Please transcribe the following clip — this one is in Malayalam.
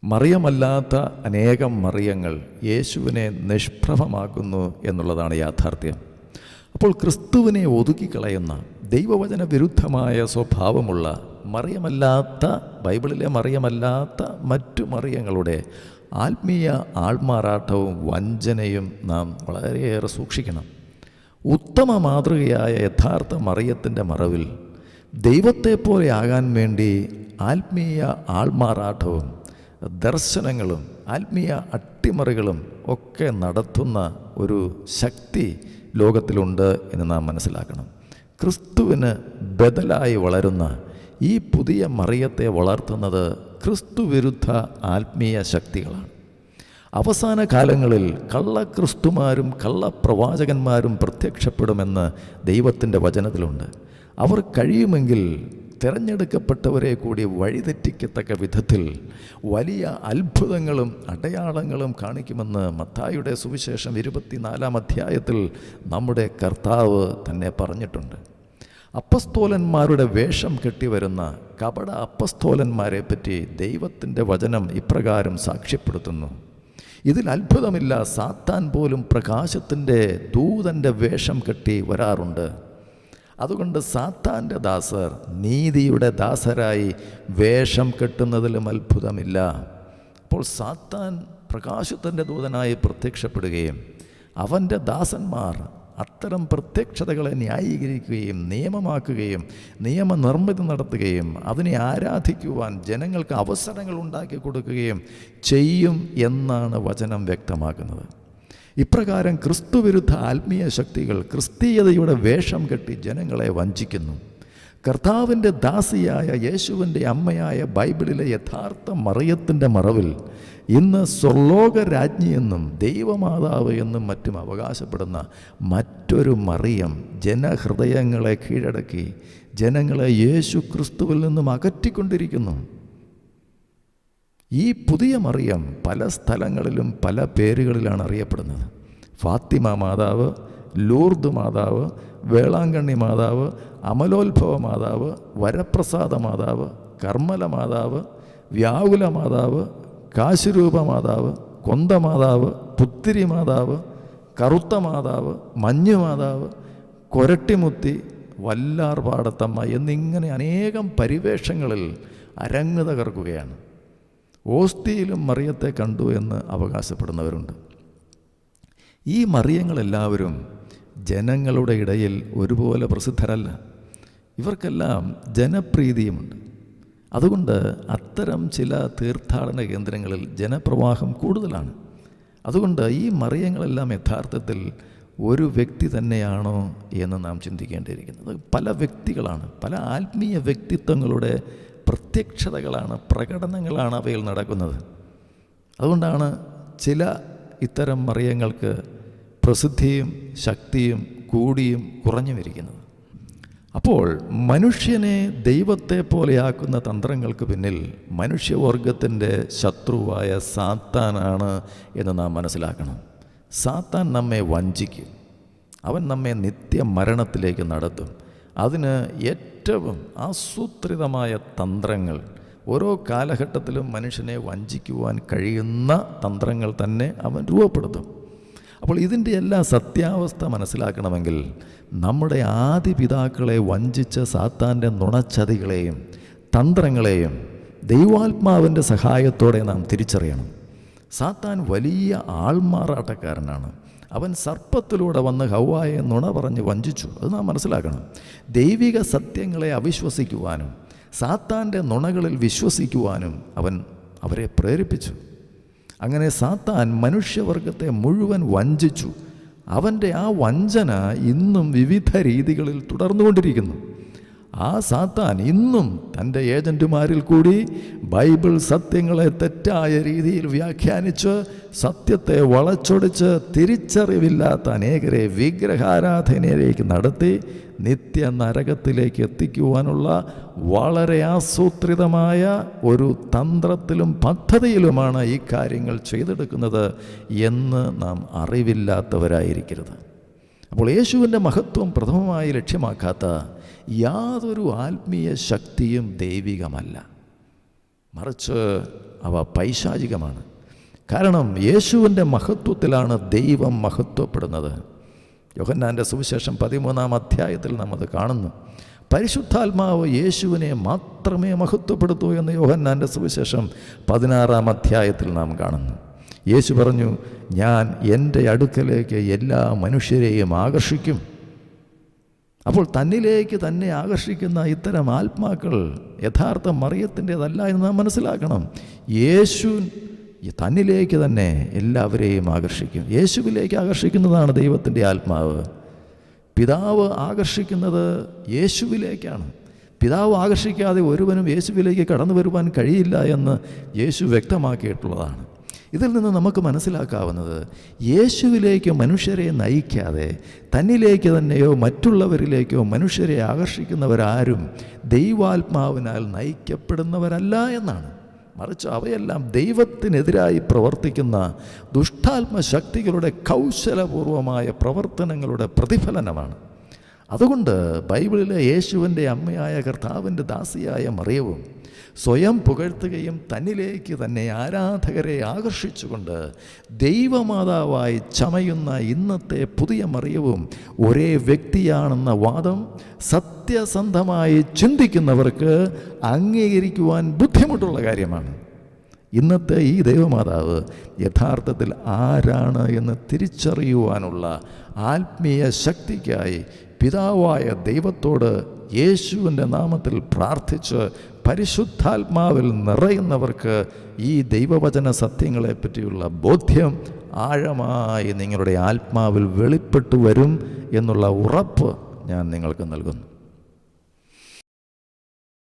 മറിയമല്ലാത്ത അനേകം മറിയങ്ങൾ യേശുവിനെ നിഷ്പ്രഭമാക്കുന്നു എന്നുള്ളതാണ് യാഥാർത്ഥ്യം. അപ്പോൾ ക്രിസ്തുവിനെ ഒതുക്കിക്കളയുന്ന ദൈവവചന വിരുദ്ധമായ സ്വഭാവമുള്ള മറിയമല്ലാത്ത, ബൈബിളിലെ മറിയമല്ലാത്ത മറ്റു മറിയങ്ങളുടെ ആത്മീയ ആൾമാറാട്ടവും വഞ്ചനയും നാം വളരെയേറെ സൂക്ഷിക്കണം. ഉത്തമ മാതൃകയായ യഥാർത്ഥ മറിയത്തിൻ്റെ മറവിൽ ദൈവത്തെപ്പോലെ ആകാൻ വേണ്ടി ആത്മീയ ആൾമാറാട്ടവും ദർശനങ്ങളും ആത്മീയ അട്ടിമറികളും ഒക്കെ നടത്തുന്ന ഒരു ശക്തി ലോകത്തിലുണ്ട് എന്ന് നാം മനസ്സിലാക്കണം. ക്രിസ്തുവിന് ബദലായി വളരുന്ന ഈ പുതിയ മറിയത്തെ വളർത്തുന്നത് ക്രിസ്തുവിരുദ്ധ ആത്മീയ ശക്തികളാണ്. അവസാന കാലങ്ങളിൽ കള്ളക്രിസ്തുമാരും കള്ളപ്രവാചകന്മാരും പ്രത്യക്ഷപ്പെടുമെന്ന് ദൈവത്തിൻ്റെ വചനത്തിലുണ്ട്. അവർ കഴിയുമെങ്കിൽ തിരഞ്ഞെടുക്കപ്പെട്ടവരെ കൂടി വഴിതെറ്റിക്കത്തക്ക വിധത്തിൽ വലിയ അത്ഭുതങ്ങളും അടയാളങ്ങളും കാണിക്കുമെന്ന് മത്തായിയുടെ സുവിശേഷം 24-ാം അധ്യായത്തിൽ നമ്മുടെ കർത്താവ് തന്നെ പറഞ്ഞിട്ടുണ്ട്. അപ്പസ്തോലന്മാരുടെ വേഷം കെട്ടിവരുന്ന കപട അപ്പസ്തോലന്മാരെ പറ്റി ദൈവത്തിൻ്റെ വചനം ഇപ്രകാരം സാക്ഷ്യപ്പെടുത്തുന്നു: ഇതിൽ അത്ഭുതമില്ല, സാത്താൻ പോലും പ്രകാശത്തിൻ്റെ ദൂതൻ്റെ വേഷം കെട്ടി വരാറുണ്ട്. അതുകൊണ്ട് സാത്താൻ്റെ ദാസർ നീതിയുടെ ദാസരായി വേഷം കെട്ടുന്നതിലും അത്ഭുതമില്ല. അപ്പോൾ സാത്താൻ പ്രകാശത്തിൻ്റെ ദൂതനായി പ്രത്യക്ഷപ്പെടുകയും അവൻ്റെ ദാസന്മാർ അത്തരം പ്രത്യക്ഷതകളെ ന്യായീകരിക്കുകയും നിയമമാക്കുകയും നിയമനിർമ്മിതി നടത്തുകയും അതിനെ ആരാധിക്കുവാൻ ജനങ്ങൾക്ക് അവസരങ്ങൾ ഉണ്ടാക്കി കൊടുക്കുകയും ചെയ്യും എന്നാണ് വചനം വ്യക്തമാക്കുന്നത്. ഇപ്രകാരം ക്രിസ്തുവിരുദ്ധ ആത്മീയ ശക്തികൾ ക്രിസ്തീയതയുടെ വേഷം കെട്ടി ജനങ്ങളെ വഞ്ചിക്കുന്നു. കർത്താവിൻ്റെ ദാസിയായ യേശുവിൻ്റെ അമ്മയായ ബൈബിളിലെ യഥാർത്ഥ മറിയത്തിൻ്റെ മറവിൽ ഇന്ന് സ്വർലോക രാജ്ഞിയെന്നും ദൈവമാതാവ് എന്നും മറ്റും അവകാശപ്പെടുന്ന മറ്റൊരു മറിയം ജനഹൃദയങ്ങളെ കീഴടക്കി ജനങ്ങളെ യേശു ക്രിസ്തുവിൽ നിന്നും അകറ്റിക്കൊണ്ടിരിക്കുന്നു. ഈ പുതിയ മറിയം പല സ്ഥലങ്ങളിലും പല പേരുകളിലാണ് അറിയപ്പെടുന്നത്. ഫാത്തിമ മാതാവ്, ലൂർദ് മാതാവ്, വേളാങ്കണ്ണി മാതാവ്, അമലോത്ഭവ മാതാവ്, വരപ്രസാദ മാതാവ്, കർമ്മല മാതാവ്, വ്യാകുല മാതാവ്, കാശിരൂപ മാതാവ്, കൊന്ത മാതാവ്, പുത്തിരി മാതാവ്, കറുത്ത മാതാവ്, മഞ്ഞു മാതാവ്, കൊരട്ടിമുത്തി, വല്ലാർപാടത്തമ്മ എന്നിങ്ങനെ അനേകം പരിവേഷങ്ങളിൽ അരങ്ങ് തകർക്കുകയാണ്. ഓസ്തിയിലും മറിയത്തെ കണ്ടു എന്ന് അവകാശപ്പെടുന്നവരുണ്ട്. ഈ മറിയങ്ങളെല്ലാവരും ജനങ്ങളുടെ ഇടയിൽ ഒരുപോലെ പ്രസിദ്ധരല്ല. ഇവർക്കെല്ലാം ജനപ്രീതിയുമുണ്ട്. അതുകൊണ്ട് അത്തരം ചില തീർത്ഥാടന കേന്ദ്രങ്ങളിൽ ജനപ്രവാഹം കൂടുതലാണ്. അതുകൊണ്ട് ഈ മറിയങ്ങളെല്ലാം യഥാർത്ഥത്തിൽ ഒരു വ്യക്തി തന്നെയാണോ എന്ന് നാം ചിന്തിക്കേണ്ടിയിരിക്കുന്നത്. പല വ്യക്തികളാണ്, പല ആത്മീയ വ്യക്തിത്വങ്ങളുടെ പ്രത്യക്ഷതകളാണ്, പ്രകടനങ്ങളാണ് അവയിൽ നടക്കുന്നത്. അതുകൊണ്ടാണ് ചില ഇത്തരം മറിയങ്ങൾക്ക് പ്രസിദ്ധിയും ശക്തിയും കൂടിയും കുറഞ്ഞു വരിക്കുന്നത്. അപ്പോൾ മനുഷ്യനെ ദൈവത്തെ പോലെയാക്കുന്ന തന്ത്രങ്ങൾക്ക് പിന്നിൽ മനുഷ്യവർഗത്തിൻ്റെ ശത്രുവായ സാത്താനാണ് എന്ന് നാം മനസ്സിലാക്കണം. സാത്താൻ നമ്മെ വഞ്ചിക്കും. അവൻ നമ്മെ നിത്യമരണത്തിലേക്ക് നടത്തും. അതിന് ഏറ്റവും ആസൂത്രിതമായ തന്ത്രങ്ങൾ, ഓരോ കാലഘട്ടത്തിലും മനുഷ്യനെ വഞ്ചിക്കുവാൻ കഴിയുന്ന തന്ത്രങ്ങൾ തന്നെ അവൻ രൂപപ്പെടുത്തും. അപ്പോൾ ഇതിൻ്റെ എല്ലാ സത്യാവസ്ഥ മനസ്സിലാക്കണമെങ്കിൽ നമ്മുടെ ആദി പിതാക്കളെ വഞ്ചിച്ച സാത്താൻ്റെ നുണച്ചതികളെയും തന്ത്രങ്ങളെയും ദൈവാത്മാവിൻ്റെ സഹായത്തോടെ നാം തിരിച്ചറിയണം. സാത്താൻ വലിയ ആൾമാറാട്ടക്കാരനാണ്. അവൻ സർപ്പത്തിലൂടെ വന്ന് ഹവ്വായെ നുണ പറഞ്ഞ് വഞ്ചിച്ചു. അത് നാം മനസ്സിലാക്കണം. ദൈവിക സത്യങ്ങളെ അവിശ്വസിക്കുവാനും സാത്താൻ്റെ നുണകളിൽ വിശ്വസിക്കുവാനും അവൻ അവരെ പ്രേരിപ്പിച്ചു. അങ്ങനെ സാത്താൻ മനുഷ്യവർഗത്തെ മുഴുവൻ വഞ്ചിച്ചു. അവൻ്റെ ആ വഞ്ചന ഇന്നും വിവിധ രീതികളിൽ തുടർന്നുകൊണ്ടിരിക്കുന്നു. ആ സാത്താൻ ഇന്നും തൻ്റെ ഏജൻറ്റുമാരിൽ കൂടി ബൈബിൾ സത്യങ്ങളെ തെറ്റായ രീതിയിൽ വ്യാഖ്യാനിച്ച് സത്യത്തെ വളച്ചൊടിച്ച് തിരിച്ചറിവില്ലാത്ത അനേകരെ വിഗ്രഹാരാധനയിലേക്ക് നടത്തി നിത്യ നരകത്തിലേക്ക് എത്തിക്കുവാനുള്ള വളരെ ആസൂത്രിതമായ ഒരു തന്ത്രത്തിലും പദ്ധതിയിലുമാണ് ഈ കാര്യങ്ങൾ ചെയ്തെടുക്കുന്നത് എന്ന് നാം അറിവില്ലാത്തവരായിരിക്കരുത്. അപ്പോൾ യേശുവിൻ്റെ മഹത്വം പ്രഥമമായി ലക്ഷ്യമാക്കാത്ത യാതൊരു ആത്മീയ ശക്തിയും ദൈവികമല്ല. മറിച്ച് അവ പൈശാചികമാണ്. കാരണം യേശുവിൻ്റെ മഹത്വത്തിലാണ് ദൈവം മഹത്വപ്പെടുന്നത്. യോഹന്നാൻ്റെ സുവിശേഷം 13-ാം അധ്യായത്തിൽ നാം അത് കാണുന്നു. പരിശുദ്ധാത്മാവ് യേശുവിനെ മാത്രമേ മഹത്വപ്പെടുത്തൂ എന്ന് യോഹന്നാൻ്റെ സുവിശേഷം 16-ാം അധ്യായത്തിൽ നാം കാണുന്നു. യേശു പറഞ്ഞു, ഞാൻ എൻ്റെ അടുക്കലേക്ക് എല്ലാ മനുഷ്യരെയും ആകർഷിക്കും. അപ്പോൾ തന്നിലേക്ക് തന്നെ ആകർഷിക്കുന്ന ഇത്തരം ആത്മാക്കൾ യഥാർത്ഥ മറിയത്തിൻ്റെതല്ല എന്ന് നാം മനസ്സിലാക്കണം. യേശു തന്നിലേക്ക് തന്നെ എല്ലാവരെയും ആകർഷിക്കും. യേശുവിലേക്ക് ആകർഷിക്കുന്നതാണ് ദൈവത്തിൻ്റെ ആത്മാവ്. പിതാവ് ആകർഷിക്കുന്നത് യേശുവിലേക്കാണ്. പിതാവ് ആകർഷിക്കാതെ ഒരുവനും യേശുവിലേക്ക് കടന്നു വരുവാൻ കഴിയില്ല എന്ന് യേശു വ്യക്തമാക്കിയിട്ടുള്ളതാണ്. ഇതിൽ നിന്ന് നമുക്ക് മനസ്സിലാക്കാവുന്നത്, യേശുവിലേക്ക് മനുഷ്യരെ നയിക്കാതെ തന്നിലേക്ക് തന്നെയോ മറ്റുള്ളവരിലേക്കോ മനുഷ്യരെ ആകർഷിക്കുന്നവരാരും ദൈവാത്മാവിനാൽ നയിക്കപ്പെടുന്നവരല്ല എന്നാണ്. മറിച്ച് അവയെല്ലാം ദൈവത്തിനെതിരായി പ്രവർത്തിക്കുന്ന ദുഷ്ടാത്മശക്തികളുടെ കൗശലപൂർവമായ പ്രവർത്തനങ്ങളുടെ പ്രതിഫലനമാണ്. അതുകൊണ്ട് ബൈബിളിലെ യേശുവിൻ്റെ അമ്മയായ കർത്താവിൻ്റെ ദാസിയായ മറിയവും സ്വയം പുകഴ്ത്തുകയും തന്നിലേക്ക് തന്നെ ആരാധകരെ ആകർഷിച്ചുകൊണ്ട് ദൈവമാതാവായി ചമയുന്ന ഇന്നത്തെ പുതിയ മറിയവും ഒരേ വ്യക്തിയാണെന്ന വാദം സത്യസന്ധമായി ചിന്തിക്കുന്നവർക്ക് അംഗീകരിക്കുവാൻ ബുദ്ധിമുട്ടുള്ള കാര്യമാണ്. ഇന്നത്തെ ഈ ദൈവമാതാവ് യഥാർത്ഥത്തിൽ ആരാണ് എന്ന് തിരിച്ചറിയുവാനുള്ള ആത്മീയ ശക്തിക്കായി പിതാവായ ദൈവത്തോട് യേശുവിൻ്റെ നാമത്തിൽ പ്രാർത്ഥിച്ച് പരിശുദ്ധാത്മാവിൽ നിറയുന്നവർക്ക് ഈ ദൈവവചന സത്യങ്ങളെപ്പറ്റിയുള്ള ബോധ്യം ആഴമായി നിങ്ങളുടെ ആത്മാവിൽ വെളിപ്പെട്ടു വരും എന്നുള്ള ഉറപ്പ് ഞാൻ നിങ്ങൾക്ക് നൽകുന്നു.